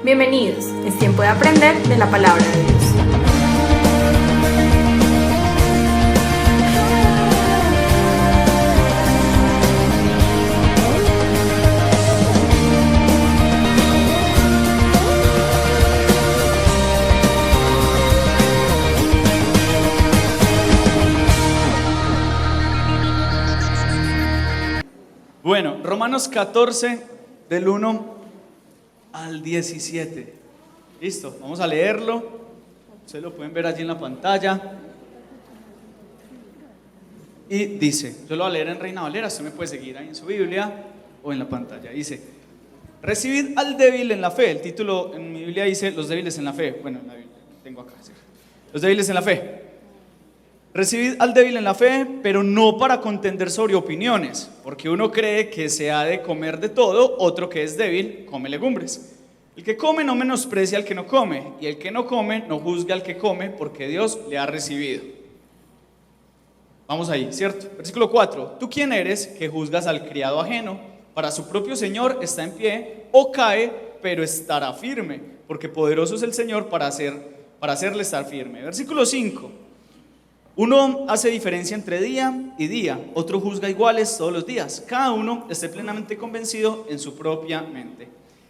Bienvenidos, es tiempo de aprender de la palabra de Dios. Bueno, Romanos 14, del 1 al 17. Listo, vamos a leerlo. Ustedes lo pueden ver allí en la pantalla. Y dice, yo lo voy a leer en Reina Valera, usted me puede seguir ahí en su Biblia o en la pantalla. Dice, recibid al débil en la fe. El título en mi Biblia dice, los débiles en la fe. Bueno, en la Biblia tengo acá, ¿sí? Los débiles en la fe. Recibid al débil en la fe, pero no para contender sobre opiniones, porque uno cree que se ha de comer de todo, otro que es débil come legumbres. El que come no menosprecia al que no come, y el que no come no juzga al que come, porque Dios le ha recibido. Vamos ahí, ¿cierto? Versículo 4. ¿Tú quién eres que juzgas al criado ajeno? Para su propio Señor está en pie, o cae, pero estará firme, porque poderoso es el Señor para hacerle estar firme. Versículo 5. Uno hace diferencia entre día y día, otro juzga iguales todos los días. Cada uno esté plenamente convencido en su propia mente.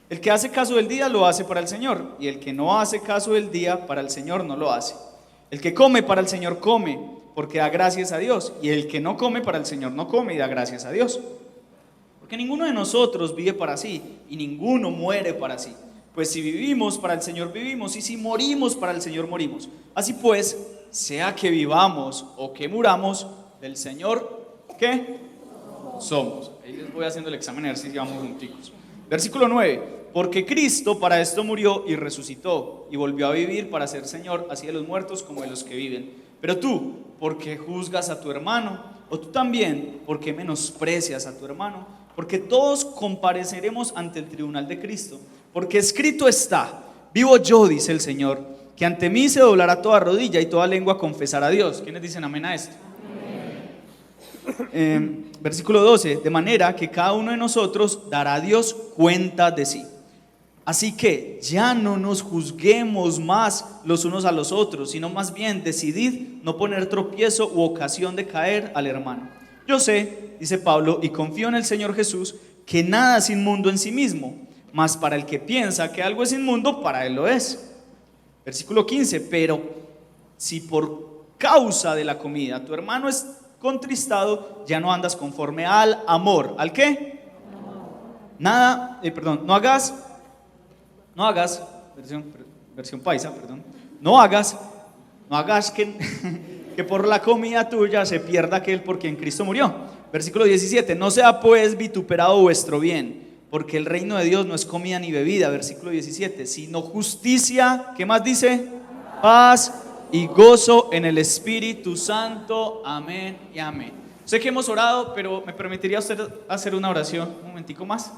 El que hace caso del día lo hace para el Señor, y el que no hace caso del día para el Señor no lo hace. El que come para el Señor come, porque da gracias a Dios, y el que no come para el Señor no come y da gracias a Dios. Porque ninguno de nosotros vive para sí, y ninguno muere para sí. Pues si vivimos, para el Señor vivimos, y si morimos, para el Señor morimos. Así pues, sea que vivamos o que muramos, del Señor, ¿qué? Somos. Ahí les voy haciendo el examen a ver si vamos junticos. Versículo 9. Porque Cristo para esto murió y resucitó, y volvió a vivir para ser Señor, así de los muertos como de los que viven. Pero tú, ¿por qué juzgas a tu hermano? O tú también, ¿por qué menosprecias a tu hermano? Porque todos compareceremos ante el tribunal de Cristo. Porque escrito está, vivo yo, dice el Señor, que ante mí se doblará toda rodilla y toda lengua confesará a Dios. ¿Quiénes dicen amén a esto? Versículo 12, de manera que cada uno de nosotros dará a Dios cuenta de sí. Así que ya no nos juzguemos más los unos a los otros, sino más bien decidid no poner tropiezo u ocasión de caer al hermano. Yo sé, dice Pablo, y confío en el Señor Jesús, que nada es inmundo en sí mismo, mas para el que piensa que algo es inmundo, para él lo es. Versículo 15, pero si por causa de la comida tu hermano es contristado, ya no andas conforme al amor. ¿Al qué? Nada, no hagas, versión paisa, no hagas que por la comida tuya se pierda aquel por quien Cristo murió. Versículo 17, no sea pues vituperado vuestro bien, porque el reino de Dios no es comida ni bebida, versículo 17, sino justicia, ¿qué más dice? Paz y gozo en el Espíritu Santo, amén y amén. Sé que hemos orado, pero ¿me permitiría usted hacer una oración un momentico más?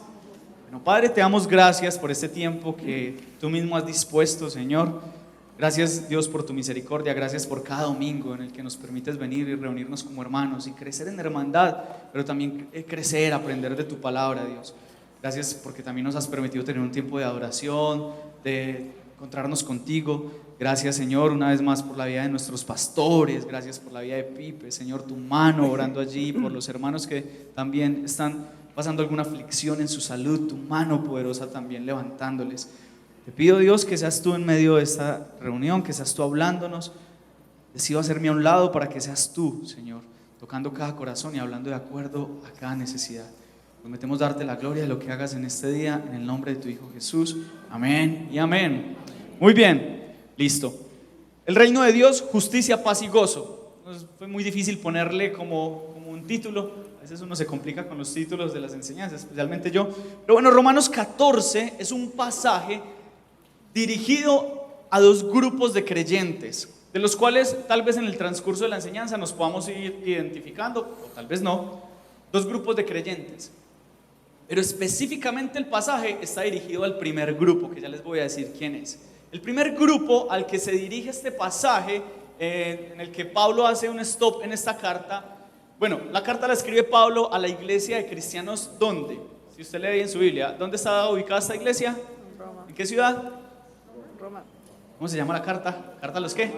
Bueno, Padre, te damos gracias por este tiempo que tú mismo has dispuesto, Señor. Gracias, Dios, por tu misericordia, gracias por cada domingo en el que nos permites venir y reunirnos como hermanos y crecer en hermandad, pero también crecer, aprender de tu palabra, Dios. Gracias porque también nos has permitido tener un tiempo de adoración, de encontrarnos contigo. Gracias, Señor, una vez más por la vida de nuestros pastores. Gracias por la vida de Pipe, Señor, tu mano orando allí, por los hermanos que también están pasando alguna aflicción en su salud, tu mano poderosa también levantándoles. Te pido, Dios, que seas tú en medio de esta reunión, que seas tú hablándonos. Decido hacerme a un lado para que seas tú, Señor, tocando cada corazón y hablando de acuerdo a cada necesidad. Prometemos darte la gloria de lo que hagas en este día, en el nombre de tu Hijo Jesús. Amén y amén. Muy bien, listo. El reino de Dios, justicia, paz y gozo. Fue muy difícil ponerle como un título. A veces uno se complica con los títulos de las enseñanzas, especialmente yo. Pero bueno, Romanos 14 es un pasaje dirigido a dos grupos de creyentes, de los cuales tal vez en el transcurso de la enseñanza nos podamos ir identificando, o tal vez no. Dos grupos de creyentes. Pero específicamente el pasaje está dirigido al primer grupo, que ya les voy a decir quién es. El primer grupo al que se dirige este pasaje, en el que Pablo hace un stop en esta carta. Bueno, la carta la escribe Pablo a la iglesia de cristianos, ¿dónde? Si usted lee en su Biblia, ¿dónde está ubicada esta iglesia? qué ciudad? Roma. ¿Cómo se llama la carta? ¿Carta a los qué?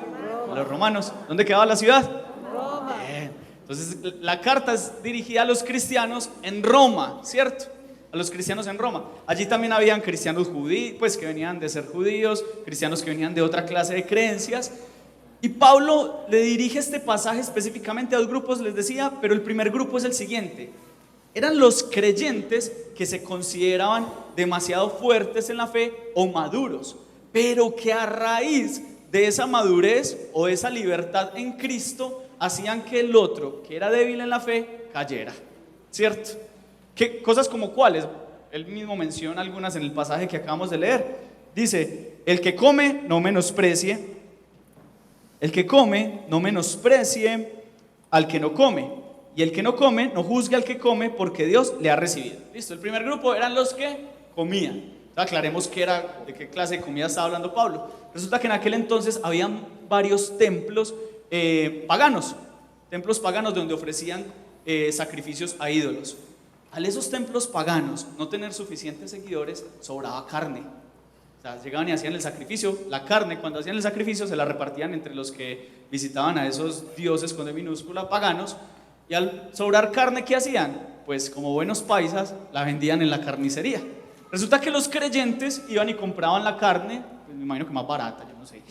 A los romanos. ¿Dónde quedaba la ciudad? Roma. Bien. Entonces, la carta es dirigida a los cristianos en Roma, ¿cierto? A los cristianos en Roma. Allí también habían cristianos judíos, pues que venían de ser judíos, cristianos que venían de otra clase de creencias. Y Pablo le dirige este pasaje específicamente a dos grupos, les decía, pero el primer grupo es el siguiente. Eran los creyentes que se consideraban demasiado fuertes en la fe o maduros, pero que a raíz de esa madurez o de esa libertad en Cristo hacían que el otro, que era débil en la fe, cayera, ¿cierto? ¿Qué cosas como cuáles? Él mismo menciona algunas en el pasaje que acabamos de leer. Dice, el que come no menosprecie al que no come, y el que no come no juzgue al que come, porque Dios le ha recibido. Listo, el primer grupo eran los que comían. Entonces, aclaremos de qué clase de comida estaba hablando Pablo. Resulta que en aquel entonces habían varios templos paganos donde ofrecían sacrificios a ídolos. Al esos templos paganos no tener suficientes seguidores, sobraba carne. O sea, llegaban y hacían el sacrificio, la carne, cuando hacían el sacrificio se la repartían entre los que visitaban a esos dioses con D minúscula paganos, y al sobrar carne, ¿qué hacían? Pues como buenos paisas, la vendían en la carnicería. Resulta que los creyentes iban y compraban la carne, pues me imagino que más barata, yo no sé,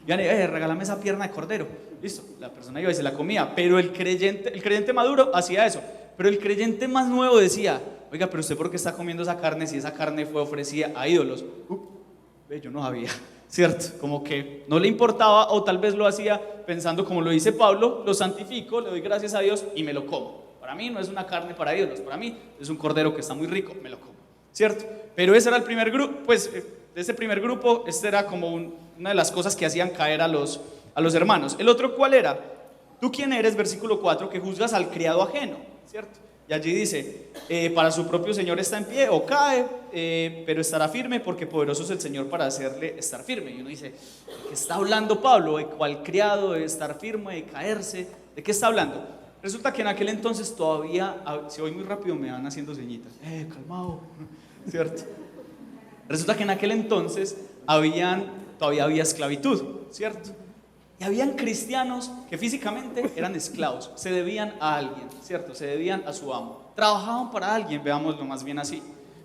iban y regálame esa pierna de cordero, listo, la persona iba y se la comía, pero el creyente maduro hacía eso, pero el creyente más nuevo decía, oiga, pero usted ¿por qué está comiendo esa carne si esa carne fue ofrecida a ídolos? Yo no sabía, ¿cierto? Como que no le importaba, o tal vez lo hacía pensando como lo dice Pablo, lo santifico, le doy gracias a Dios y me lo como. Para mí no es una carne para ídolos, para mí es un cordero que está muy rico, me lo como, ¿cierto? Pero ese era el primer grupo, pues de ese primer grupo, este era como una de las cosas que hacían caer a los hermanos. ¿El otro cuál era? ¿Tú quién eres? Versículo 4, que juzgas al criado ajeno, ¿cierto? Y allí dice, para su propio Señor está en pie o cae, pero estará firme porque poderoso es el Señor para hacerle estar firme. Y uno dice, ¿de qué está hablando Pablo? ¿De cuál criado? ¿De estar firme? ¿De caerse? ¿De qué está hablando? Resulta que en aquel entonces todavía, si voy muy rápido me van haciendo señitas, calmado, ¿cierto? Resulta que en aquel entonces todavía había esclavitud, ¿cierto? Y habían cristianos que físicamente eran esclavos, se debían a alguien, ¿cierto? Se debían a su amo, trabajaban para alguien, veámoslo más bien así.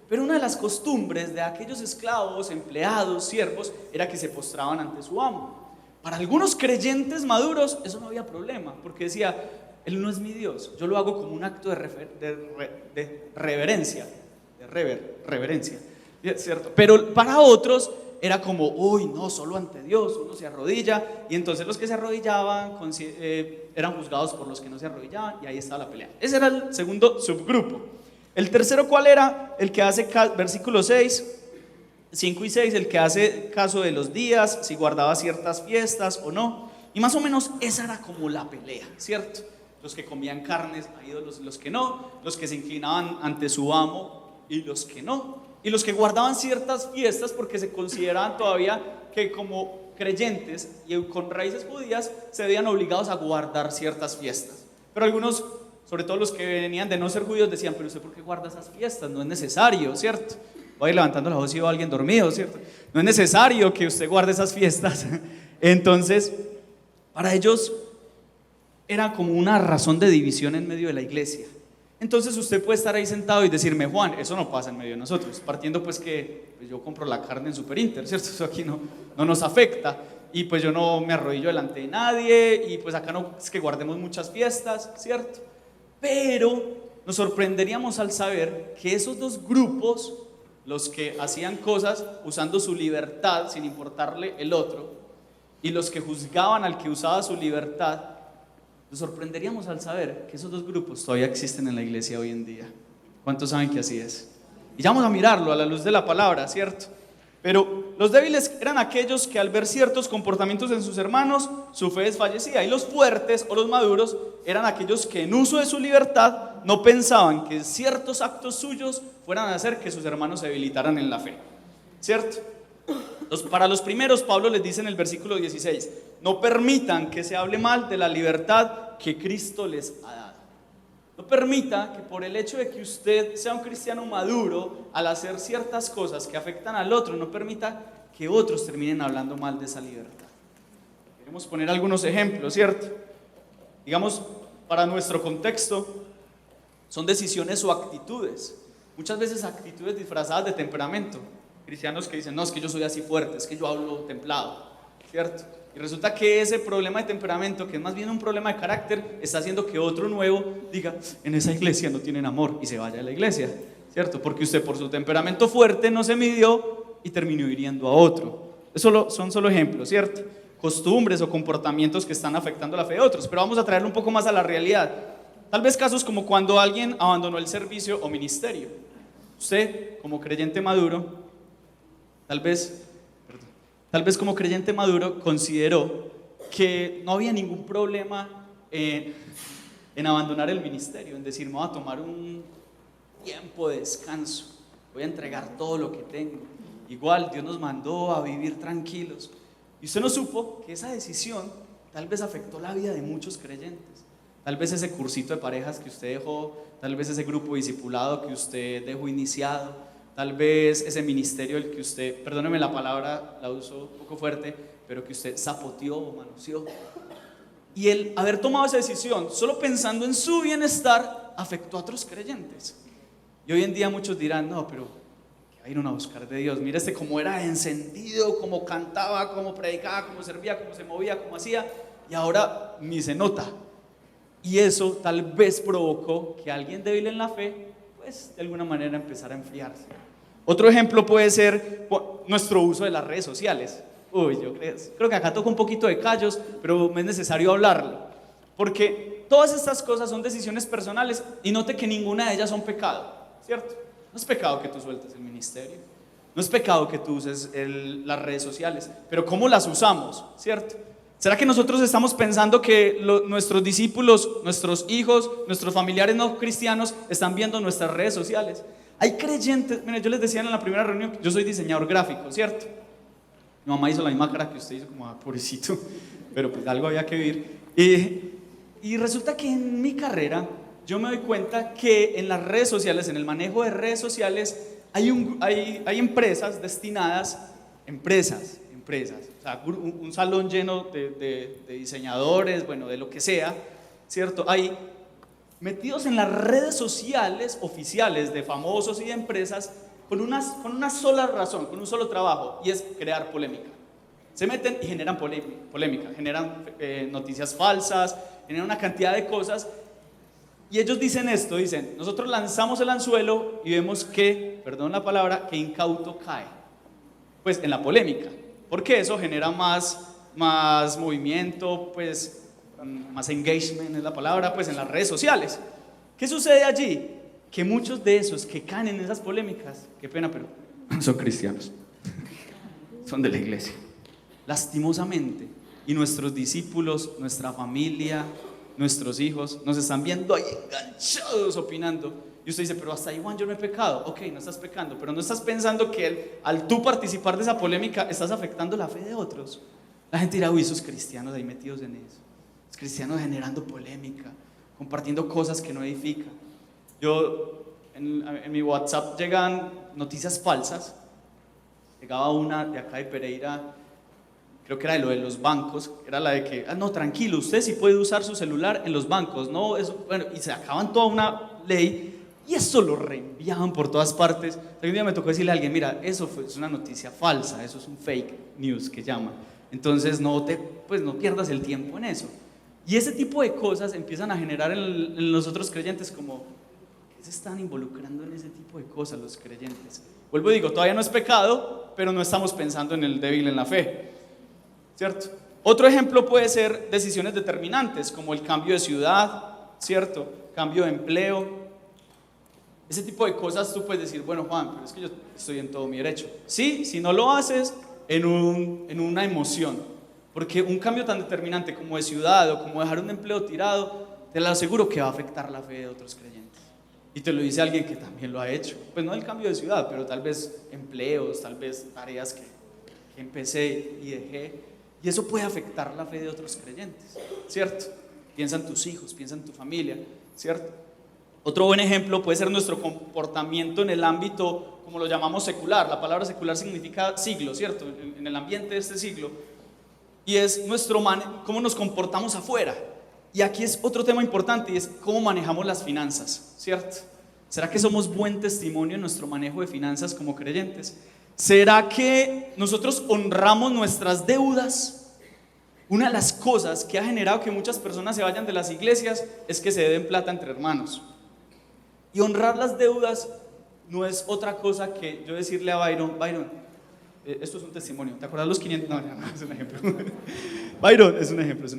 Pero una de las costumbres de aquellos esclavos, empleados, siervos, era que se postraban ante su amo. Para algunos creyentes maduros eso no había problema, porque decía, él no es mi Dios, yo lo hago como un acto de reverencia, ¿cierto? Pero para otros era como, uy, no, solo ante Dios uno se arrodilla, y entonces los que se arrodillaban eran juzgados por los que no se arrodillaban, y ahí estaba la pelea. Ese era el segundo subgrupo. El tercero, ¿cuál era? El que hace, versículos 5 y 6, el que hace caso de los días, si guardaba ciertas fiestas o no, y más o menos esa era como la pelea, ¿cierto? Los que comían carnes a ídolos, los que no, los que se inclinaban ante su amo y los que no, y los que guardaban ciertas fiestas porque se consideraban todavía que como creyentes y con raíces judías se veían obligados a guardar ciertas fiestas. Pero algunos, sobre todo los que venían de no ser judíos, decían, pero usted ¿por qué guarda esas fiestas? No es necesario, ¿cierto? Voy a ir levantando la voz y veo a alguien dormido, ¿cierto? No es necesario que usted guarde esas fiestas. Entonces, para ellos era como una razón de división en medio de la iglesia. Entonces usted puede estar ahí sentado y decirme, Juan, eso no pasa en medio de nosotros, partiendo pues que pues yo compro la carne en Super Inter, ¿cierto? Eso aquí no nos afecta, y pues yo no me arrodillo delante de nadie, y pues acá no es que guardemos muchas fiestas, ¿cierto? Pero nos sorprenderíamos al saber que esos dos grupos, los que hacían cosas usando su libertad sin importarle el otro, y los que juzgaban al que usaba su libertad, nos sorprenderíamos al saber que esos dos grupos todavía existen en la iglesia hoy en día. ¿Cuántos saben que así es? Y ya vamos a mirarlo a la luz de la palabra, ¿cierto? Pero los débiles eran aquellos que al ver ciertos comportamientos en sus hermanos, su fe desfallecía. Y los fuertes o los maduros eran aquellos que en uso de su libertad no pensaban que ciertos actos suyos fueran a hacer que sus hermanos se debilitaran en la fe, ¿cierto? Para los primeros, Pablo les dice en el versículo 16, no permitan que se hable mal de la libertad que Cristo les ha dado. No permita que por el hecho de que usted sea un cristiano maduro, al hacer ciertas cosas que afectan al otro, no permita que otros terminen hablando mal de esa libertad. Queremos poner algunos ejemplos, ¿cierto? Digamos, para nuestro contexto, son decisiones o actitudes. Muchas veces actitudes disfrazadas de temperamento. Cristianos que dicen, no, es que yo soy así fuerte, es que yo hablo templado, ¿cierto? Y resulta que ese problema de temperamento, que es más bien un problema de carácter, está haciendo que otro nuevo diga, en esa iglesia no tienen amor, y se vaya a la iglesia, ¿cierto? Porque usted por su temperamento fuerte no se midió y terminó hiriendo a otro. Eso son solo ejemplos, ¿cierto? Costumbres o comportamientos que están afectando la fe de otros, pero vamos a traerlo un poco más a la realidad. Tal vez casos como cuando alguien abandonó el servicio o ministerio. Usted, como creyente maduro, tal vez como creyente maduro consideró que no había ningún problema en abandonar el ministerio, en decir, me voy a tomar un tiempo de descanso, voy a entregar todo lo que tengo. Igual Dios nos mandó a vivir tranquilos. Y usted no supo que esa decisión tal vez afectó la vida de muchos creyentes. Tal vez ese cursito de parejas que usted dejó, tal vez ese grupo discipulado que usted dejó iniciado, tal vez ese ministerio el que usted, perdóneme la palabra, la uso un poco fuerte, pero que usted zapoteó o manoseó. Y el haber tomado esa decisión, solo pensando en su bienestar, afectó a otros creyentes. Y hoy en día muchos dirán, no, pero ¿qué va a ir uno a buscar de Dios? Mira cómo era encendido, cómo cantaba, cómo predicaba, cómo servía, cómo se movía, cómo hacía, y ahora ni se nota. Y eso tal vez provocó que alguien débil en la fe, pues de alguna manera empezara a enfriarse. Otro ejemplo puede ser nuestro uso de las redes sociales. Yo creo que acá toca un poquito de callos, pero es necesario hablarlo. Porque todas estas cosas son decisiones personales y note que ninguna de ellas son pecado, ¿cierto? No es pecado que tú sueltes el ministerio, no es pecado que tú uses las redes sociales, pero ¿cómo las usamos, cierto? ¿Será que nosotros estamos pensando que nuestros discípulos, nuestros hijos, nuestros familiares no cristianos están viendo nuestras redes sociales? Hay creyentes, mira, yo les decía en la primera reunión que yo soy diseñador gráfico, ¿cierto? Mi mamá hizo la misma cara que usted hizo, como pobrecito, pero pues algo había que vivir. Y resulta que en mi carrera yo me doy cuenta que en las redes sociales, en el manejo de redes sociales, hay empresas destinadas, empresas, o sea, un salón lleno de diseñadores, bueno, de lo que sea, ¿cierto? Hay metidos en las redes sociales oficiales de famosos y de empresas con una sola razón, con un solo trabajo, y es crear polémica. Se meten y generan polémica, generan noticias falsas, generan una cantidad de cosas, y ellos dicen esto, dicen, nosotros lanzamos el anzuelo y vemos que, perdón la palabra, que incauto cae, pues en la polémica, porque eso genera más movimiento, pues más engagement es la palabra, pues en las redes sociales. ¿Qué sucede allí? Que muchos de esos que caen en esas polémicas, qué pena, pero son cristianos, son de la iglesia, lastimosamente, y nuestros discípulos, nuestra familia, nuestros hijos, nos están viendo ahí enganchados opinando, y usted dice, pero hasta ahí Juan, yo no he pecado. Ok, no estás pecando, pero no estás pensando que al tú participar de esa polémica estás afectando la fe de otros. La gente dirá, uy, esos cristianos ahí metidos en eso, los cristianos generando polémica, compartiendo cosas que no edifican. En mi WhatsApp llegan noticias falsas. Llegaba una de acá de Pereira, creo que era de lo de los bancos, era la de que, no, tranquilo, usted sí puede usar su celular en los bancos, no, eso, bueno, y se acaban toda una ley, y eso lo reenviaban por todas partes. Un día me tocó decirle a alguien, mira, eso es una noticia falsa, eso es un fake news que llaman, entonces no pierdas el tiempo en eso. Y ese tipo de cosas empiezan a generar en los otros creyentes como, ¿qué se están involucrando en ese tipo de cosas los creyentes? Vuelvo y digo, todavía no es pecado, pero no estamos pensando en el débil en la fe, ¿cierto? Otro ejemplo puede ser decisiones determinantes, como el cambio de ciudad, ¿cierto? Cambio de empleo. Ese tipo de cosas tú puedes decir, bueno Juan, pero es que yo estoy en todo mi derecho. Sí, si no lo haces en una emoción, porque un cambio tan determinante como de ciudad o como dejar un empleo tirado, te lo aseguro que va a afectar la fe de otros creyentes. Y te lo dice alguien que también lo ha hecho. Pues no el cambio de ciudad, pero tal vez empleos, tal vez tareas que empecé y dejé. Y eso puede afectar la fe de otros creyentes, ¿cierto? Piensa en tus hijos, piensa en tu familia, ¿cierto? Otro buen ejemplo puede ser nuestro comportamiento en el ámbito, como lo llamamos secular. La palabra secular significa siglo, ¿cierto? En el ambiente de este siglo. Y es cómo nos comportamos afuera. Y aquí es otro tema importante y es cómo manejamos las finanzas, ¿cierto? ¿Será que somos buen testimonio en nuestro manejo de finanzas como creyentes? ¿Será que nosotros honramos nuestras deudas? Una de las cosas que ha generado que muchas personas se vayan de las iglesias es que se deben plata entre hermanos. Y honrar las deudas no es otra cosa que yo decirle a Byron, esto es un testimonio, ¿te acuerdas los 500? No, es un ejemplo. Byron, es un ejemplo.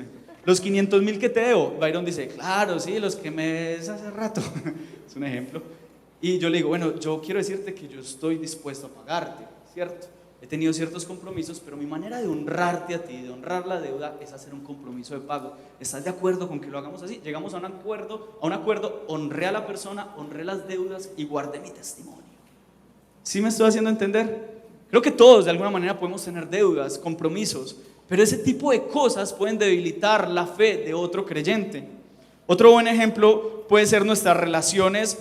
Los 500,000 que te debo. Byron dice, claro, sí, los que me des hace rato. Es un ejemplo. Y yo le digo, bueno, yo quiero decirte que yo estoy dispuesto a pagarte, ¿cierto? He tenido ciertos compromisos, pero mi manera de honrarte a ti, de honrar la deuda, es hacer un compromiso de pago. ¿Estás de acuerdo con que lo hagamos así? Llegamos a un acuerdo, honré a la persona, honré las deudas y guardé mi testimonio. ¿Sí me estoy haciendo entender? Creo que todos de alguna manera podemos tener deudas, compromisos, pero ese tipo de cosas pueden debilitar la fe de otro creyente. Otro buen ejemplo puede ser nuestras relaciones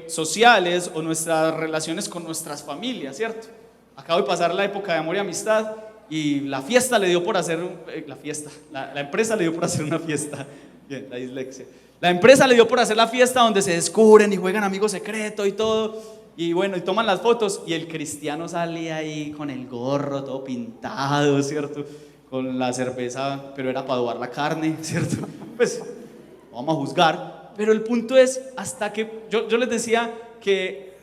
sociales o nuestras relaciones con nuestras familias, ¿cierto? Acabo de pasar la época de amor y amistad y la fiesta le dio por hacer, la empresa le dio por hacer una fiesta, bien, la dislexia. La empresa le dio por hacer la fiesta donde se descubren y juegan amigo secreto y todo. Y bueno, y toman las fotos y el cristiano sale ahí con el gorro todo pintado, ¿cierto? Con la cerveza, pero era para adobar la carne, ¿cierto? Pues, vamos a juzgar. Pero el punto es, hasta que, yo les decía que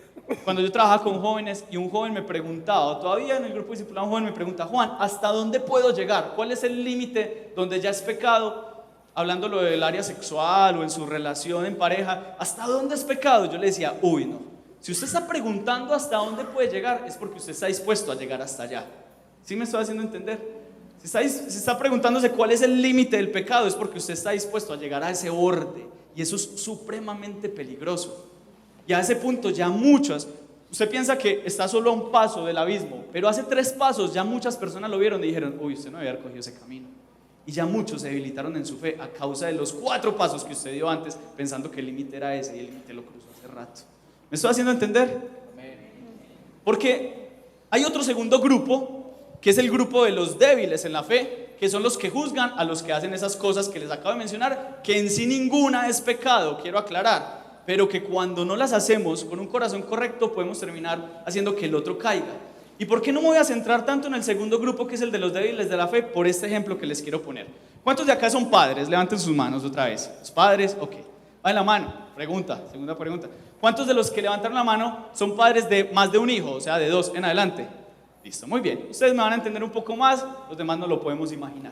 cuando yo trabajaba con jóvenes y un joven me preguntaba, todavía en el grupo discipulado un joven me pregunta, Juan, ¿hasta dónde puedo llegar? ¿Cuál es el límite donde ya es pecado? Hablándolo del área sexual o en su relación en pareja, ¿hasta dónde es pecado? Yo le decía, uy, no. Si usted está preguntando hasta dónde puede llegar, es porque usted está dispuesto a llegar hasta allá. ¿Sí me estoy haciendo entender? Si está preguntándose cuál es el límite del pecado, es porque usted está dispuesto a llegar a ese borde. Y eso es supremamente peligroso. Y a ese punto ya usted piensa que está solo a un paso del abismo, pero hace 3 pasos ya muchas personas lo vieron y dijeron, uy, usted no debe haber cogido ese camino. Y ya muchos se debilitaron en su fe a causa de los 4 pasos que usted dio antes, pensando que el límite era ese y el límite lo cruzó hace rato. ¿Me estoy haciendo entender? Porque hay otro segundo grupo, que es el grupo de los débiles en la fe, que son los que juzgan a los que hacen esas cosas que les acabo de mencionar, que en sí ninguna es pecado, quiero aclarar, pero que cuando no las hacemos con un corazón correcto podemos terminar haciendo que el otro caiga. ¿Y por qué no me voy a centrar tanto en el segundo grupo, que es el de los débiles de la fe? Por este ejemplo que les quiero poner. ¿Cuántos de acá son padres? Levanten sus manos otra vez. ¿Los padres? Ok. Va en la mano. Segunda pregunta. ¿Cuántos de los que levantaron la mano son padres de más de un hijo? O sea, de 2 en adelante. Listo, muy bien. Ustedes me van a entender un poco más, los demás no lo podemos imaginar.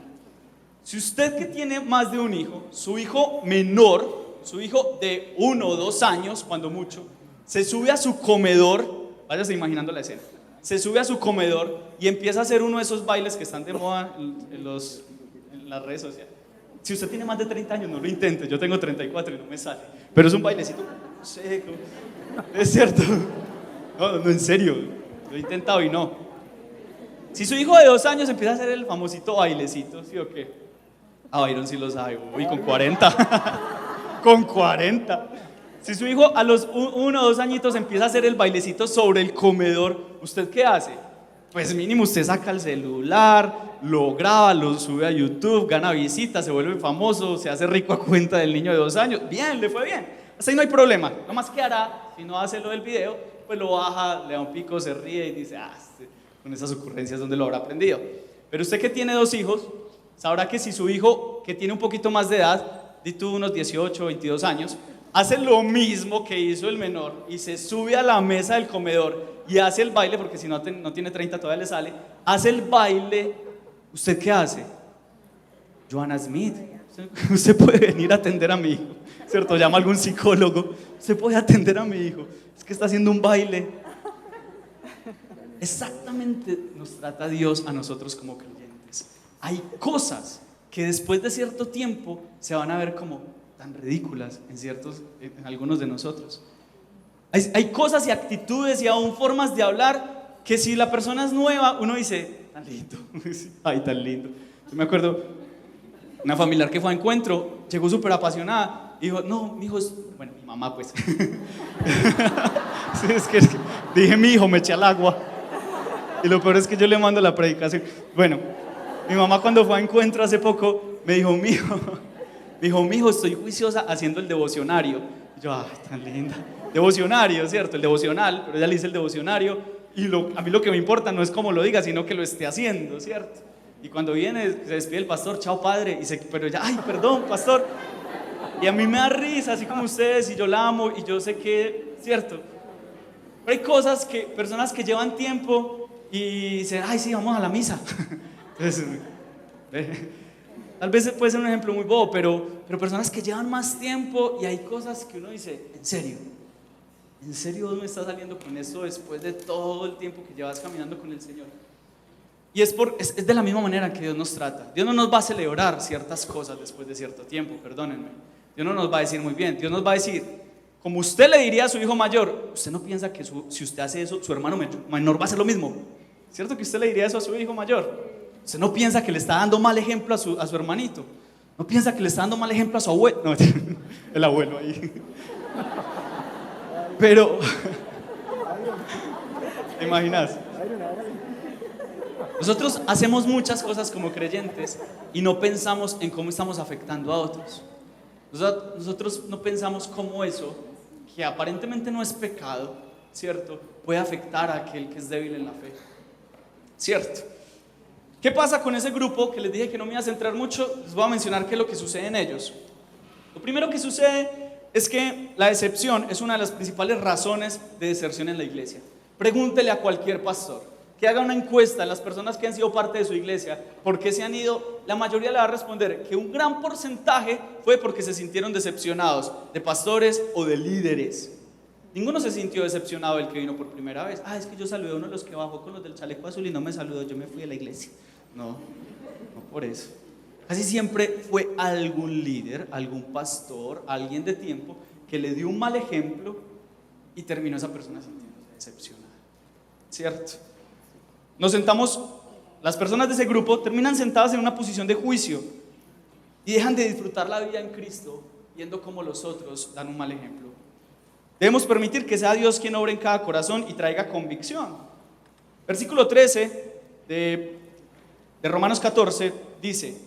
Si usted que tiene más de un hijo, su hijo menor, su hijo de 1 o 2 años, cuando mucho, se sube a su comedor, váyase imaginando la escena, se sube a su comedor y empieza a hacer uno de esos bailes que están de moda en las redes sociales. Si usted tiene más de 30 años, no lo intente, yo tengo 34 y no me sale, pero es un bailecito seco, es cierto, no, en serio, lo he intentado y no. Si su hijo de 2 años empieza a hacer el famosito bailecito, ¿sí o qué? A Byron sí lo sabe, uy, con 40, con 40. Si su hijo a los 1 o 2 añitos empieza a hacer el bailecito sobre el comedor, ¿usted qué hace? Pues mínimo usted saca el celular, lo graba, lo sube a YouTube, gana visitas, se vuelve famoso, se hace rico a cuenta del niño de 2 años. Bien, le fue bien. Hasta ahí no hay problema. Lo más que hará, si no hace lo del video, pues lo baja, le da un pico, se ríe y dice, con esas ocurrencias donde lo habrá aprendido. Pero usted que tiene 2 hijos, sabrá que si su hijo, que tiene un poquito más de edad, di tú unos 18, 22 años, hace lo mismo que hizo el menor y se sube a la mesa del comedor y hace el baile, porque si no tiene 30 todavía le sale, hace el baile, ¿usted qué hace? Joanna Smith, usted puede venir a atender a mi hijo, ¿cierto? Llama a algún psicólogo, usted puede atender a mi hijo, es que está haciendo un baile. Exactamente nos trata Dios a nosotros como creyentes. Hay cosas que después de cierto tiempo se van a ver como tan ridículas en algunos de nosotros. Hay cosas y actitudes y aún formas de hablar que si la persona es nueva, uno dice, tan lindo, ay, tan lindo. Yo me acuerdo, una familiar que fue a encuentro, llegó súper apasionada Y dijo, no, mi hijo es, bueno, mi mamá pues. Sí, es que dije mi hijo, me eché al agua. Y lo peor es que yo le mando la predicación. Bueno, mi mamá cuando fue a encuentro hace poco, me dijo, mi hijo, estoy juiciosa haciendo el devocionario. Y yo, tan linda. Devocionario, ¿cierto? El devocional, pero ella le dice el devocionario. Y a mí lo que me importa no es cómo lo diga, sino que lo esté haciendo, ¿cierto? Y cuando viene, se despide el pastor, chao padre, pero ya, ay, perdón, pastor. Y a mí me da risa, así como ustedes, y yo la amo, y yo sé que, ¿cierto? Pero hay cosas que, personas que llevan tiempo y dicen, ay, sí, vamos a la misa. Entonces, tal vez puede ser un ejemplo muy bobo, pero personas que llevan más tiempo y hay cosas que uno dice, ¿en serio vos me estás saliendo con esto después de todo el tiempo que llevas caminando con el Señor? Y es de la misma manera que Dios nos trata. Dios no nos va a celebrar ciertas cosas después de cierto tiempo, perdónenme. Dios no nos va a decir muy bien, Dios nos va a decir, como usted le diría a su hijo mayor, usted no piensa que si usted hace eso, su hermano menor va a hacer lo mismo. ¿Cierto que usted le diría eso a su hijo mayor? Usted no piensa que le está dando mal ejemplo a su hermanito. No piensa que le está dando mal ejemplo a su abuelo. No, el abuelo ahí. Pero, ¿te imaginas? Nosotros hacemos muchas cosas como creyentes y no pensamos en cómo estamos afectando a otros. Nosotros no pensamos cómo eso, que aparentemente no es pecado, ¿cierto?, puede afectar a aquel que es débil en la fe, ¿cierto? ¿Qué pasa con ese grupo que les dije que no me iba a centrar mucho? Les voy a mencionar qué es lo que sucede en ellos. Lo primero que sucede es que la decepción es una de las principales razones de deserción en la iglesia. Pregúntele a cualquier pastor que haga una encuesta a las personas que han sido parte de su iglesia, ¿por qué se han ido? La mayoría le va a responder que un gran porcentaje fue porque se sintieron decepcionados de pastores o de líderes. Ninguno se sintió decepcionado el que vino por primera vez. Es que yo saludé a uno de los que bajó con los del chaleco azul y no me saludó, yo me fui a la iglesia. No por eso. Casi siempre fue algún líder, algún pastor, alguien de tiempo que le dio un mal ejemplo y terminó esa persona sintiéndose decepcionada, ¿cierto? Nos sentamos, las personas de ese grupo terminan sentadas en una posición de juicio y dejan de disfrutar la vida en Cristo viendo cómo los otros dan un mal ejemplo. Debemos permitir que sea Dios quien obre en cada corazón y traiga convicción. Versículo 13 de Romanos 14 dice,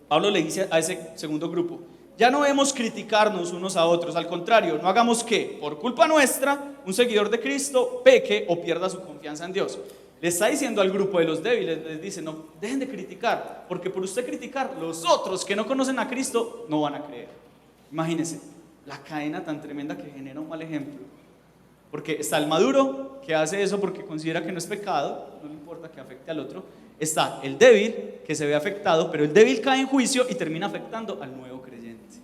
Pablo le dice a ese segundo grupo, ya no debemos criticarnos unos a otros, al contrario, no hagamos que, por culpa nuestra, un seguidor de Cristo peque o pierda su confianza en Dios. Le está diciendo al grupo de los débiles, les dice, no, dejen de criticar, porque por usted criticar, los otros que no conocen a Cristo no van a creer. Imagínense, la cadena tan tremenda que genera un mal ejemplo. Porque está el maduro, que hace eso porque considera que no es pecado, no le importa que afecte al otro. Está el débil, que se ve afectado, pero el débil cae en juicio y termina afectando al nuevo creyente,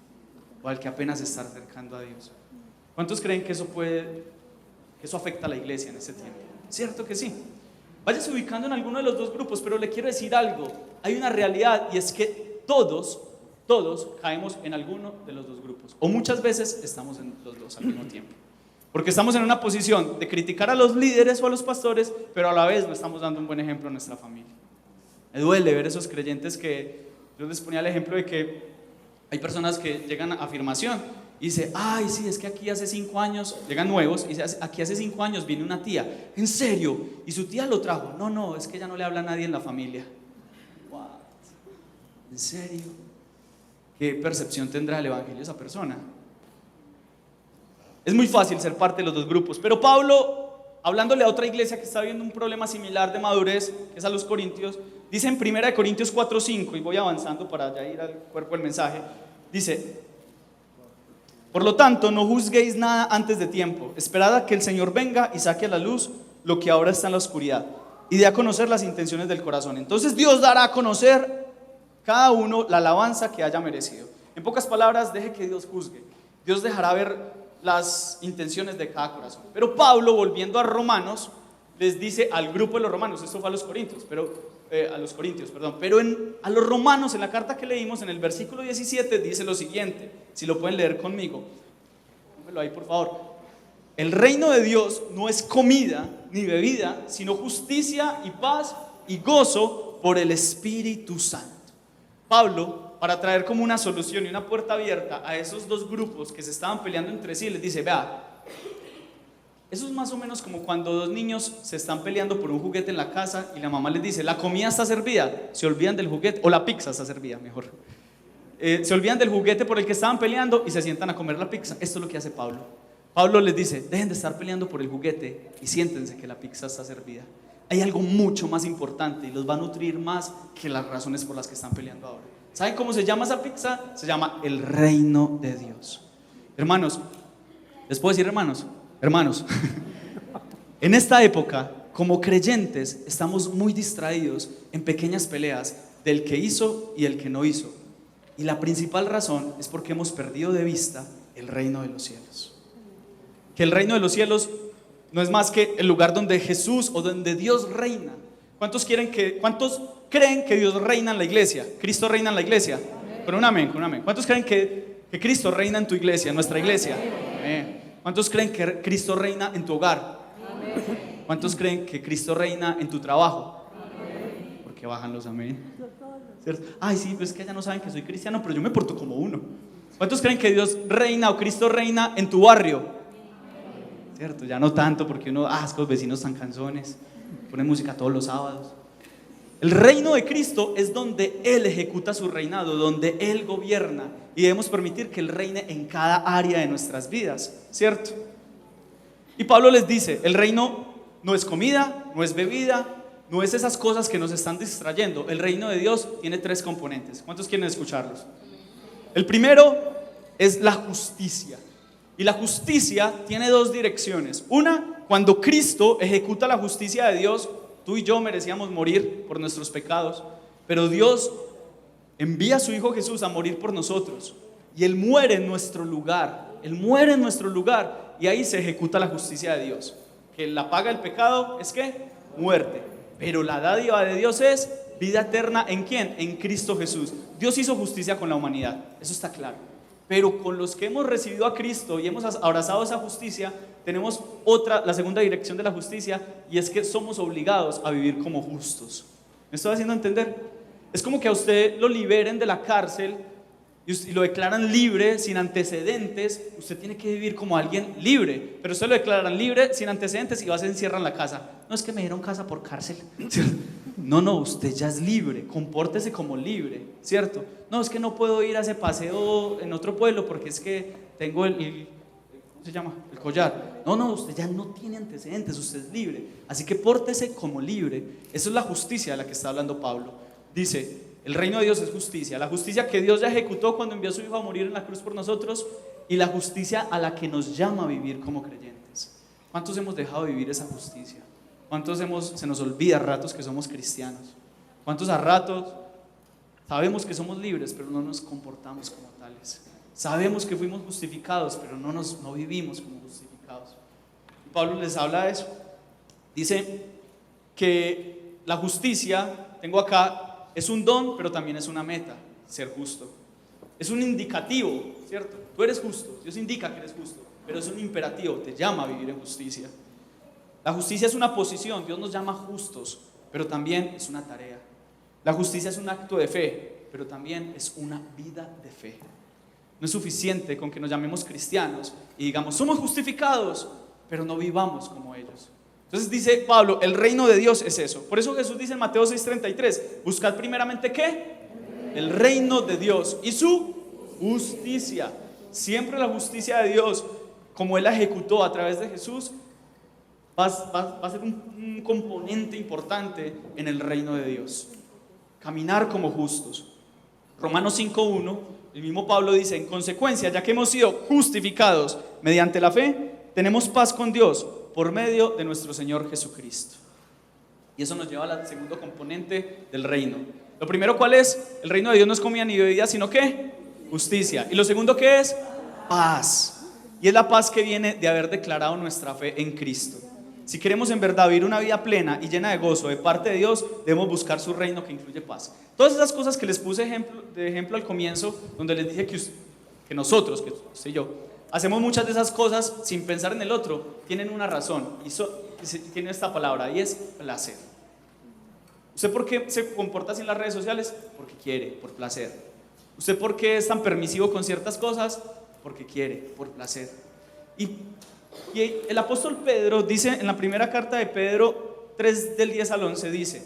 o al que apenas se está acercando a Dios. ¿Cuántos creen que eso afecta a la iglesia en este tiempo? ¿Cierto que sí? Váyase ubicando en alguno de los dos grupos, pero le quiero decir algo. Hay una realidad y es que todos caemos en alguno de los dos grupos. O muchas veces estamos en los dos al mismo tiempo. Porque estamos en una posición de criticar a los líderes o a los pastores, pero a la vez no estamos dando un buen ejemplo a nuestra familia. Me duele ver esos creyentes que, yo les ponía el ejemplo de que hay personas que llegan a afirmación y dice, ay, sí, es que aquí hace 5 años, llegan nuevos, y dice, aquí hace 5 años viene una tía, ¿en serio? ¿Y su tía lo trajo? No, es que ella no le habla a nadie en la familia. What? ¿En serio? ¿Qué percepción tendrá el evangelio esa persona? Es muy fácil ser parte de los dos grupos, pero Pablo, hablándole a otra iglesia que está viendo un problema similar de madurez, que es a los corintios, dice en 1 Corintios 4:5, y voy avanzando para ya ir al cuerpo del mensaje, dice, por lo tanto, no juzguéis nada antes de tiempo, esperad a que el Señor venga y saque a la luz lo que ahora está en la oscuridad, y dé a conocer las intenciones del corazón. Entonces Dios dará a conocer cada uno la alabanza que haya merecido. En pocas palabras, deje que Dios juzgue. Dios dejará ver las intenciones de cada corazón. Pero Pablo, volviendo a Romanos, les dice al grupo de los romanos, esto fue a los corintios, pero a los romanos, en la carta que leímos, en el versículo 17, dice lo siguiente, si lo pueden leer conmigo, pónmelo ahí por favor. El reino de Dios no es comida ni bebida, sino justicia y paz y gozo por el Espíritu Santo. Pablo para traer como una solución y una puerta abierta a esos dos grupos que se estaban peleando entre sí, les dice, vea, eso es más o menos como cuando dos niños se están peleando por un juguete en la casa y la mamá les dice, la comida está servida, se olvidan del juguete, o la pizza está servida, mejor. Se olvidan del juguete por el que estaban peleando y se sientan a comer la pizza. Esto es lo que hace Pablo. Pablo les dice, dejen de estar peleando por el juguete y siéntense que la pizza está servida. Hay algo mucho más importante y los va a nutrir más que las razones por las que están peleando ahora. ¿Saben cómo se llama esa pizza? Se llama el reino de Dios. Hermanos, ¿les puedo decir hermanos? Hermanos, en esta época, como creyentes, estamos muy distraídos en pequeñas peleas del que hizo y el que no hizo. Y la principal razón es porque hemos perdido de vista el reino de los cielos. Que el reino de los cielos no es más que el lugar donde Jesús o donde Dios reina. ¿Cuántos creen que Dios reina en la iglesia? ¿Cristo reina en la iglesia? Con un amén, con un amén. ¿Cuántos creen que Cristo reina en tu iglesia, en nuestra iglesia? Amén. ¿Cuántos creen que Cristo reina en tu hogar? Amén. ¿Cuántos creen que Cristo reina en tu trabajo? Amén. Porque bajan los amén. ¿Cierto? Ay, sí, pues es que ya no saben que soy cristiano, pero yo me porto como uno. ¿Cuántos creen que Dios reina o Cristo reina en tu barrio? ¿Cierto? Ya no tanto porque uno, es que los vecinos están canzones, ponen música todos los sábados. El reino de Cristo es donde Él ejecuta su reinado, donde Él gobierna, y debemos permitir que Él reine en cada área de nuestras vidas, ¿cierto? Y Pablo les dice, el reino no es comida, no es bebida, no es esas cosas que nos están distrayendo. El reino de Dios tiene 3 componentes. ¿Cuántos quieren escucharlos? El primero es la justicia. Y la justicia tiene 2 direcciones. Una, cuando Cristo ejecuta la justicia de Dios, tú y yo merecíamos morir por nuestros pecados, pero Dios envía a su Hijo Jesús a morir por nosotros. Y Él muere en nuestro lugar. Él muere en nuestro lugar. Y ahí se ejecuta la justicia de Dios. Que la paga del pecado es ¿qué? Muerte. Pero la dádiva de Dios es vida eterna. ¿En quién? En Cristo Jesús. Dios hizo justicia con la humanidad. Eso está claro. Pero con los que hemos recibido a Cristo y hemos abrazado esa justicia, tenemos la segunda dirección de la justicia, y es que somos obligados a vivir como justos. ¿Me estoy haciendo entender? Es como que a usted lo liberen de la cárcel y lo declaran libre sin antecedentes. Usted tiene que vivir como alguien libre, pero usted lo declaran libre sin antecedentes y va, se encierra en la casa. No es que me dieron casa por cárcel. No, usted ya es libre, compórtese como libre, ¿cierto? No, es que no puedo ir a ese paseo en otro pueblo porque es que tengo ¿cómo se llama? El collar. No, usted ya no tiene antecedentes, usted es libre. Así que pórtese como libre. Eso es la justicia de la que está hablando Pablo. Dice, el reino de Dios es justicia. La justicia que Dios ya ejecutó cuando envió a su Hijo a morir en la cruz por nosotros, y la justicia a la que nos llama a vivir como creyentes. ¿Cuántos hemos dejado de vivir esa justicia? ¿Cuántos se nos olvida a ratos que somos cristianos? ¿Cuántos a ratos sabemos que somos libres, pero no nos comportamos como tales? Sabemos que fuimos justificados, pero no vivimos como justificados. Y Pablo les habla de eso. Dice que la justicia, tengo acá, es un don, pero también es una meta, ser justo. Es un indicativo, ¿cierto? Tú eres justo, Dios indica que eres justo, pero es un imperativo, te llama a vivir en justicia. La justicia es una posición, Dios nos llama justos, pero también es una tarea. La justicia es un acto de fe, pero también es una vida de fe. No es suficiente con que nos llamemos cristianos y digamos, somos justificados, pero no vivamos como ellos. Entonces dice Pablo, el reino de Dios es eso. Por eso Jesús dice en Mateo 6:33, buscad primeramente ¿qué? El reino de Dios y su justicia. Siempre la justicia de Dios, como Él la ejecutó a través de Jesús, va a ser un componente importante en el reino de Dios. Caminar como justos. Romanos 5:1, el mismo Pablo dice, en consecuencia, ya que hemos sido justificados mediante la fe, tenemos paz con Dios por medio de nuestro Señor Jesucristo. Y eso nos lleva al segundo componente del reino. Lo primero, ¿cuál es? El reino de Dios no es comida ni bebida, sino ¿qué? Justicia. Y lo segundo, ¿qué es? Paz. Y es la paz que viene de haber declarado nuestra fe en Cristo. Si queremos en verdad vivir una vida plena y llena de gozo de parte de Dios, debemos buscar su reino que incluye paz. Todas esas cosas que les puse de ejemplo al comienzo, donde les dije que nosotros, que usted y yo, hacemos muchas de esas cosas sin pensar en el otro, tienen una razón, y tiene esta palabra, y es placer. ¿Usted por qué se comporta así en las redes sociales? Porque quiere, por placer. ¿Usted por qué es tan permisivo con ciertas cosas? Porque quiere, por placer. Y el apóstol Pedro dice en la primera carta de Pedro 3 del 10 al 11, dice: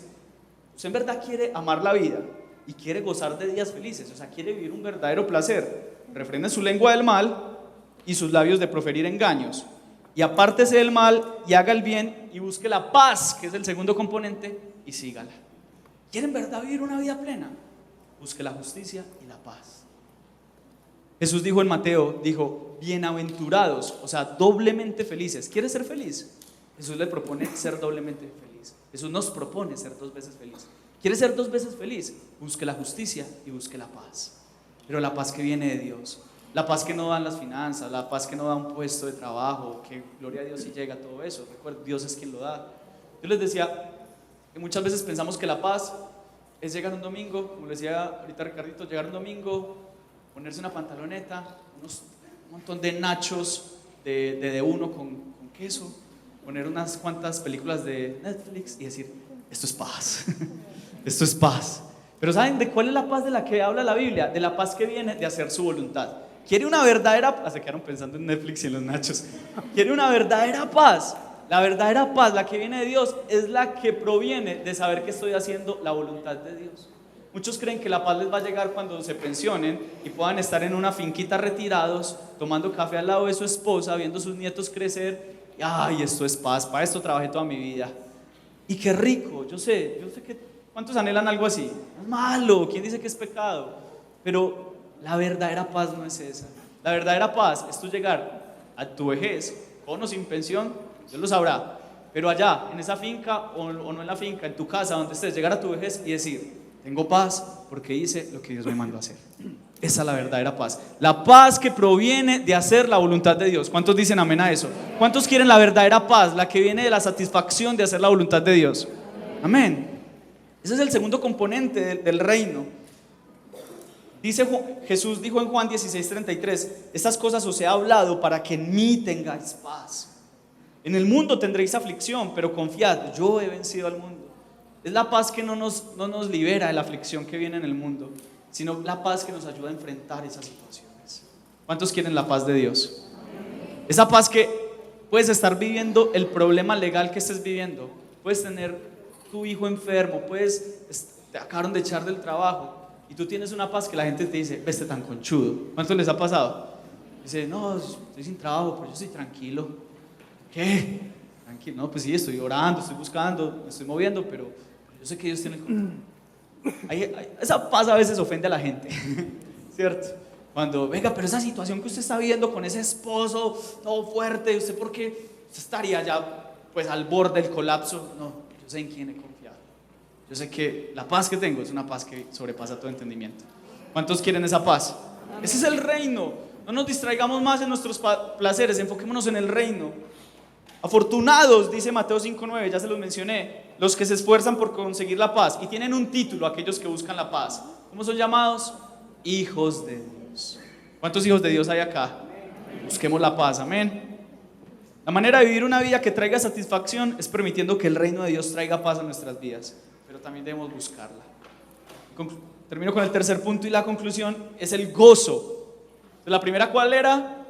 usted en verdad quiere amar la vida y quiere gozar de días felices, o sea, quiere vivir un verdadero placer. Refrene su lengua del mal y sus labios de proferir engaños. Y apártese del mal y haga el bien y busque la paz, que es el segundo componente, y sígala. ¿Quiere en verdad vivir una vida plena? Busque la justicia y la paz. Jesús dijo en Mateo, dijo, bienaventurados, o sea, doblemente felices. ¿Quiere ser feliz? Jesús le propone ser doblemente feliz. Jesús nos propone ser 2 veces feliz. ¿Quiere ser 2 veces feliz? Busque la justicia y busque la paz. Pero la paz que viene de Dios, la paz que no dan las finanzas, la paz que no da un puesto de trabajo, que gloria a Dios si llega todo eso. Recuerda, Dios es quien lo da. Yo les decía que muchas veces pensamos que la paz es llegar un domingo, como le decía ahorita Ricardito, llegar un domingo, ponerse una pantaloneta, un montón de nachos de uno con queso, poner unas cuantas películas de Netflix y decir, esto es paz, esto es paz. Pero ¿saben de cuál es la paz de la que habla la Biblia? De la paz que viene de hacer su voluntad. ¿Quiere una verdadera? Se quedaron pensando en Netflix y en los nachos. ¿Quiere una verdadera paz? La verdadera paz, la que viene de Dios, es la que proviene de saber que estoy haciendo la voluntad de Dios. Muchos creen que la paz les va a llegar cuando se pensionen y puedan estar en una finquita retirados, tomando café al lado de su esposa, viendo sus nietos crecer. Y, ay, esto es paz, para esto trabajé toda mi vida. Y qué rico, yo sé que ¿cuántos anhelan algo así? Es malo, ¿quién dice que es pecado? Pero la verdadera paz no es esa. La verdadera paz es tú llegar a tu vejez, con o sin pensión, Dios lo sabrá, pero allá, en esa finca o no en la finca, en tu casa, donde estés, llegar a tu vejez y decir, tengo paz porque hice lo que Dios me mandó a hacer. Esa es la verdadera paz. La paz que proviene de hacer la voluntad de Dios. ¿Cuántos dicen amén a eso? ¿Cuántos quieren la verdadera paz? La que viene de la satisfacción de hacer la voluntad de Dios. Amén. Ese es el segundo componente del reino. Jesús dijo en Juan 16:33, estas cosas os he hablado para que en mí tengáis paz. En el mundo tendréis aflicción, pero confiad, yo he vencido al mundo. Es la paz que no nos libera de la aflicción que viene en el mundo, sino la paz que nos ayuda a enfrentar esas situaciones. ¿Cuántos quieren la paz de Dios? Esa paz que puedes estar viviendo el problema legal que estés viviendo, puedes tener tu hijo enfermo, te acabaron de echar del trabajo y tú tienes una paz que la gente te dice, veste tan conchudo. ¿Cuántos les ha pasado? Dice, no, estoy sin trabajo, pero yo estoy tranquilo. ¿Qué? Tranquilo, no, pues sí, estoy orando, estoy buscando, me estoy moviendo, pero yo sé que Dios tiene el control. Esa paz a veces ofende a la gente, ¿cierto? Cuando, venga, pero esa situación que usted está viendo con ese esposo todo fuerte, ¿usted por qué? Usted estaría ya pues al borde del colapso. No, yo sé en quién he confiado. Yo sé que la paz que tengo es una paz que sobrepasa todo entendimiento. ¿Cuántos quieren esa paz? Ese es el reino. No nos distraigamos más en nuestros placeres, enfoquémonos en el reino. Afortunados, dice Mateo 5:9, ya se los mencioné, los que se esfuerzan por conseguir la paz y tienen un título, aquellos que buscan la paz. ¿Cómo son llamados? Hijos de Dios. ¿Cuántos hijos de Dios hay acá? Busquemos la paz, amén. La manera de vivir una vida que traiga satisfacción es permitiendo que el reino de Dios traiga paz a nuestras vidas, pero también debemos buscarla. Termino con el tercer punto y la conclusión es el gozo. La primera, ¿cuál era?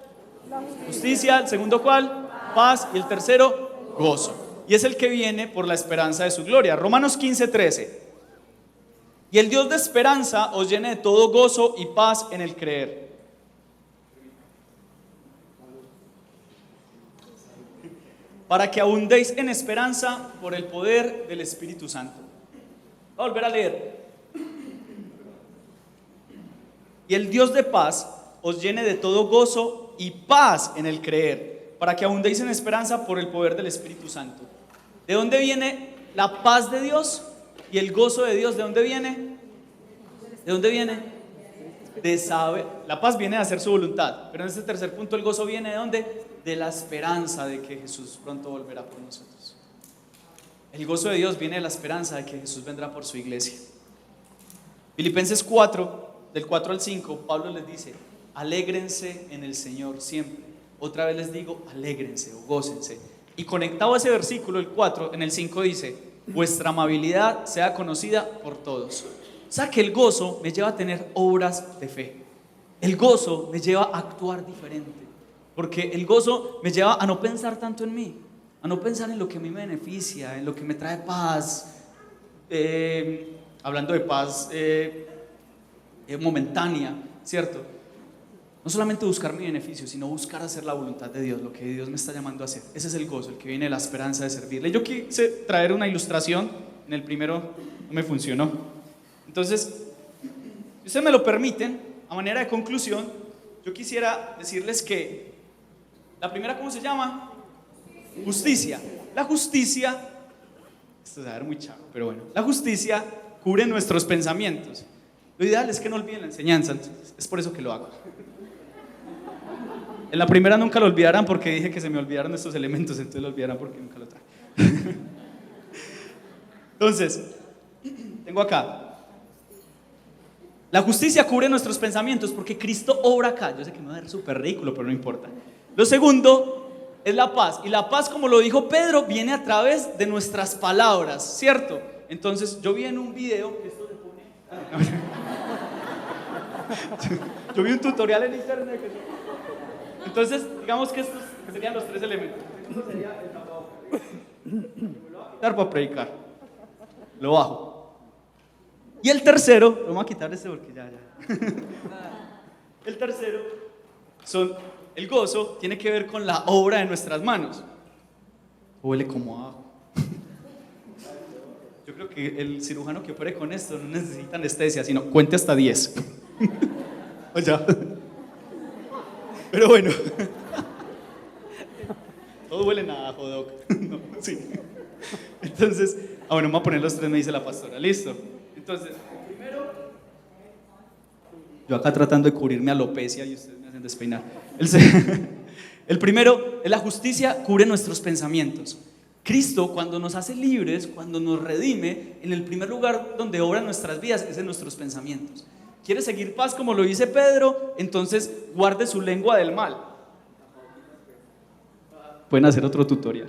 Justicia. El segundo, ¿cuál? Paz. Y el tercero, gozo. Y es el que viene por la esperanza de su gloria. Romanos 15:13. Y el Dios de esperanza os llene de todo gozo y paz en el creer. Para que abundéis en esperanza por el poder del Espíritu Santo. Voy a volver a leer. Y el Dios de paz os llene de todo gozo y paz en el creer, para que abundéis en esperanza por el poder del Espíritu Santo. ¿De dónde viene la paz de Dios y el gozo de Dios? ¿De dónde viene? ¿De dónde viene? De saber. La paz viene de hacer su voluntad, pero en este tercer punto el gozo viene ¿de dónde? De la esperanza de que Jesús pronto volverá por nosotros. El gozo de Dios viene de la esperanza de que Jesús vendrá por su iglesia. Filipenses 4, del 4 al 5, Pablo les dice, alégrense en el Señor siempre. Otra vez les digo, alégrense o gócense. Y conectado a ese versículo, el 4, en el 5 dice, vuestra amabilidad sea conocida por todos. O sea que el gozo me lleva a tener obras de fe. El gozo me lleva a actuar diferente. Porque el gozo me lleva a no pensar tanto en mí, a no pensar en lo que a mí me beneficia, en lo que me trae paz. Hablando de paz momentánea, ¿cierto? No solamente buscar mi beneficio, sino buscar hacer la voluntad de Dios, lo que Dios me está llamando a hacer. Ese es el gozo, el que viene de la esperanza de servirle. Yo quise traer una ilustración, en el primero no me funcionó. Entonces, si ustedes me lo permiten, a manera de conclusión, yo quisiera decirles que la primera, ¿cómo se llama? Justicia. La justicia, esto se va a ver muy chavo, pero bueno, la justicia cubre nuestros pensamientos. Lo ideal es que no olviden la enseñanza, entonces, es por eso que lo hago. En la primera nunca lo olvidarán porque dije que se me olvidaron estos elementos, entonces lo olvidarán porque nunca lo traje. Entonces, tengo acá. La justicia cubre nuestros pensamientos porque Cristo obra acá. Yo sé que me va a ver súper ridículo, pero no importa. Lo segundo es la paz. Y la paz, como lo dijo Pedro, viene a través de nuestras palabras, ¿cierto? Entonces, yo vi en un video que esto se pone... Yo vi un tutorial en internet que... Entonces, digamos que estos serían los tres elementos. Esto sería el tapabocas. Me lo voy a quitar para predicar. Lo bajo. Y el tercero, lo voy a quitar este porque ya. El tercero son el gozo, tiene que ver con la obra de nuestras manos. Huele como ajo. Yo creo que el cirujano que opere con esto no necesita anestesia, sino cuente hasta 10. O ya. Pero bueno, todo huele a ajo, doc. No, sí. Entonces, bueno, vamos a poner los tres, me dice la pastora. Listo. Entonces, primero, yo acá tratando de cubrirme alopecia y ustedes me hacen despeinar. El primero es la justicia, cubre nuestros pensamientos. Cristo, cuando nos hace libres, cuando nos redime, en el primer lugar donde obra nuestras vidas es en nuestros pensamientos. ¿Quiere seguir paz como lo dice Pedro? Entonces guarde su lengua del mal. Pueden hacer otro tutorial.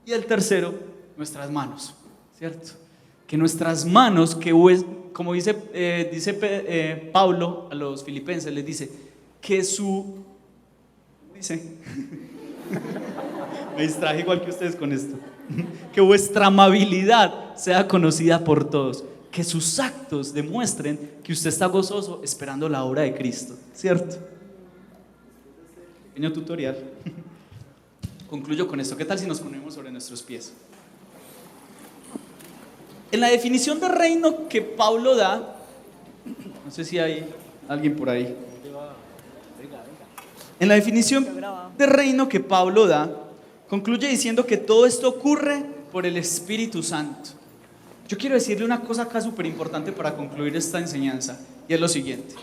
Y el tercero, nuestras manos, ¿cierto? Que nuestras manos, como dice Pablo a los filipenses, les dice que me distraje igual que ustedes con esto. Que vuestra amabilidad sea conocida por todos, que sus actos demuestren que usted está gozoso esperando la obra de Cristo, ¿cierto? Pequeño tutorial. Concluyo con esto. ¿Qué tal si nos ponemos sobre nuestros pies? En la definición de reino que Pablo da, no sé si hay alguien por ahí. En la definición de reino que Pablo da, concluye diciendo que todo esto ocurre por el Espíritu Santo. Yo quiero decirle una cosa acá súper importante para concluir esta enseñanza, y es lo siguiente.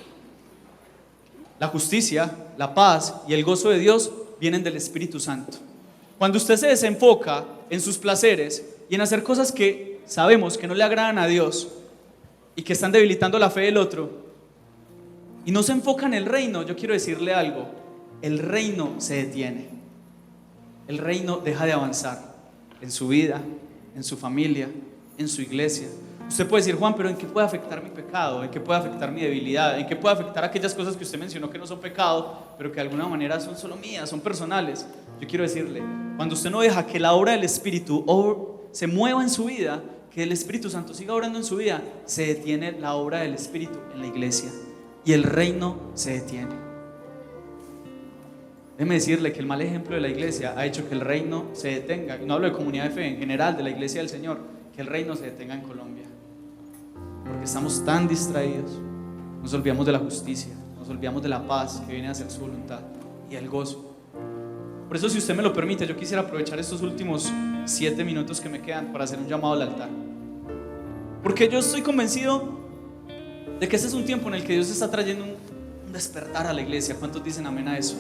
La justicia, la paz y el gozo de Dios vienen del Espíritu Santo. Cuando usted se desenfoca en sus placeres y en hacer cosas que sabemos que no le agradan a Dios y que están debilitando la fe del otro, y no se enfoca en el reino, yo quiero decirle algo: el reino se detiene. El reino deja de avanzar en su vida, en su familia, en su iglesia. Usted puede decir: Juan, pero ¿en qué puede afectar mi pecado? ¿En qué puede afectar mi debilidad? ¿En qué puede afectar aquellas cosas que usted mencionó que no son pecado, pero que de alguna manera son solo mías, son personales? Yo quiero decirle, cuando usted no deja que la obra del Espíritu se mueva en su vida, que el Espíritu Santo siga obrando en su vida, se detiene la obra del Espíritu en la iglesia y el reino se detiene. Déjeme decirle que el mal ejemplo de la iglesia ha hecho que el reino se detenga. No hablo de comunidad de fe, en general de la iglesia del Señor, que el reino se detenga en Colombia. Porque estamos tan distraídos, nos olvidamos de la justicia, nos olvidamos de la paz que viene a hacer su voluntad y el gozo. Por eso, si usted me lo permite, yo quisiera aprovechar estos últimos 7 minutos que me quedan para hacer un llamado al altar. Porque yo estoy convencido de que este es un tiempo en el que Dios está trayendo un despertar a la iglesia. ¿Cuántos dicen amén a eso?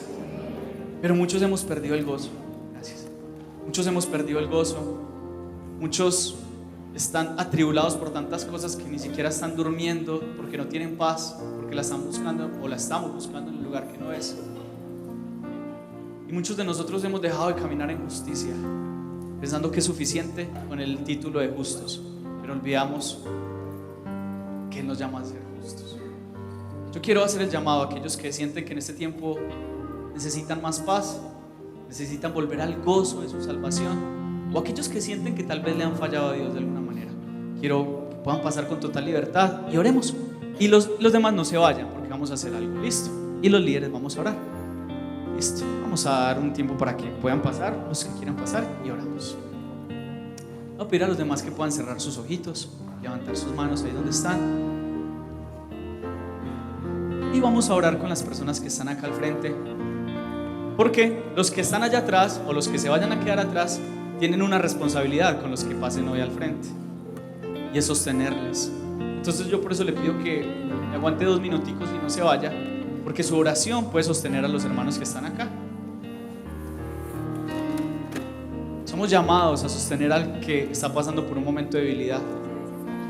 Pero muchos hemos perdido el gozo. Gracias. Muchos hemos perdido el gozo. Muchos están atribulados por tantas cosas que ni siquiera están durmiendo porque no tienen paz, porque la están buscando o la estamos buscando en el lugar que no es. Y muchos de nosotros hemos dejado de caminar en justicia. pensando que es suficiente con el título de justos, pero olvidamos que Él nos llama a ser justos. Yo quiero hacer el llamado a aquellos que sienten que en este tiempo necesitan más paz, necesitan volver al gozo de su salvación, o aquellos que sienten que tal vez le han fallado a Dios de alguna manera. Quiero que puedan pasar con total libertad y oremos. Y los demás no se vayan, porque vamos a hacer algo. Listo. Y los líderes vamos a orar. Listo. Vamos a dar un tiempo para que puedan pasar, los que quieran pasar, y oramos. Voy a pedir a los demás que puedan cerrar sus ojitos, levantar sus manos ahí donde están. Y vamos a orar con las personas que están acá al frente, porque los que están allá atrás o los que se vayan a quedar atrás tienen una responsabilidad con los que pasen hoy al frente, y es sostenerles. Entonces yo por eso le pido que me aguante 2 minuticos y no se vaya, porque su oración puede sostener a los hermanos que están acá. Somos llamados a sostener al que está pasando por un momento de debilidad.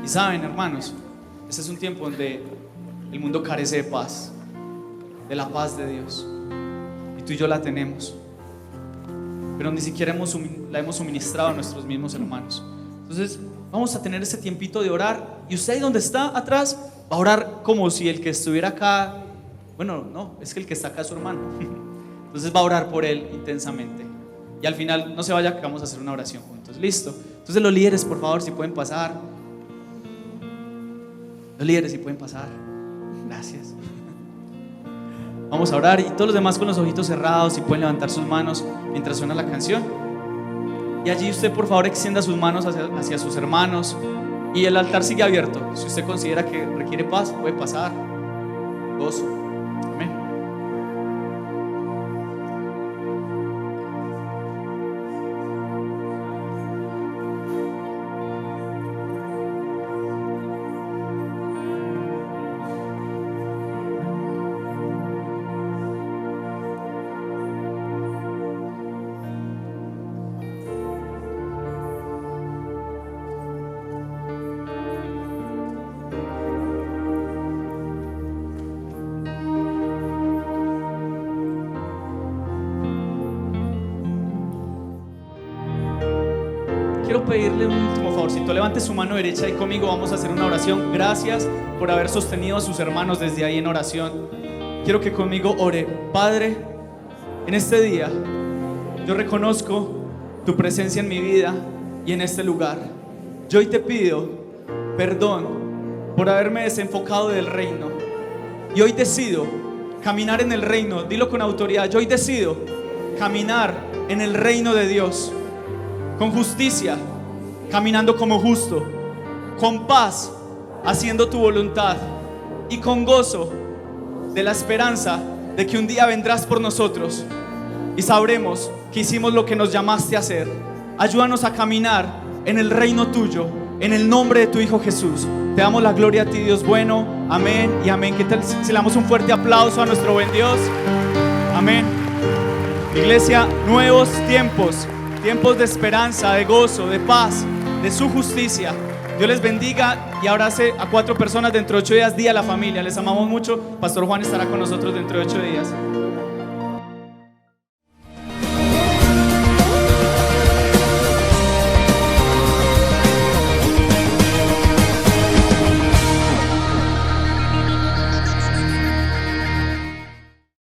Y saben, hermanos, este es un tiempo donde el mundo carece de paz, de la paz de Dios, y tú y yo la tenemos, pero ni siquiera la hemos suministrado a nuestros mismos hermanos. Entonces vamos a tener ese tiempito de orar, y usted ahí donde está atrás va a orar como si el que estuviera acá, bueno, no, es que el que está acá es su hermano. Entonces va a orar por él intensamente, y al final no se vaya, que vamos a hacer una oración juntos. Listo. Entonces los líderes, por favor, si pueden pasar. Los líderes, si pueden pasar. Gracias. Vamos a orar, y todos los demás con los ojitos cerrados, si pueden levantar sus manos mientras suena la canción. Y allí usted, por favor, extienda sus manos hacia sus hermanos, y el altar sigue abierto. Si usted considera que requiere paz, puede pasar. Gozo. Amén. Quiero pedirle un último favorcito. Levante su mano derecha y conmigo vamos a hacer una oración. Gracias por haber sostenido a sus hermanos desde ahí en oración. Quiero que conmigo ore. Padre, en este día yo reconozco tu presencia en mi vida y en este lugar. Yo hoy te pido perdón por haberme desenfocado del reino, y hoy decido caminar en el reino. Dilo con autoridad. Yo hoy decido caminar en el reino de Dios, con justicia, caminando como justo, con paz, haciendo tu voluntad, y con gozo de la esperanza de que un día vendrás por nosotros y sabremos que hicimos lo que nos llamaste a hacer. Ayúdanos a caminar en el reino tuyo, en el nombre de tu Hijo Jesús. Te damos la gloria a ti, Dios bueno. Amén y amén. ¿Qué tal si le damos un fuerte aplauso a nuestro buen Dios? Amén. Iglesia, nuevos tiempos. Tiempos de esperanza, de gozo, de paz, de su justicia. Dios les bendiga y abrace a 4 personas dentro de 8 días, Día de la Familia. Les amamos mucho. Pastor Juan estará con nosotros dentro de 8 días.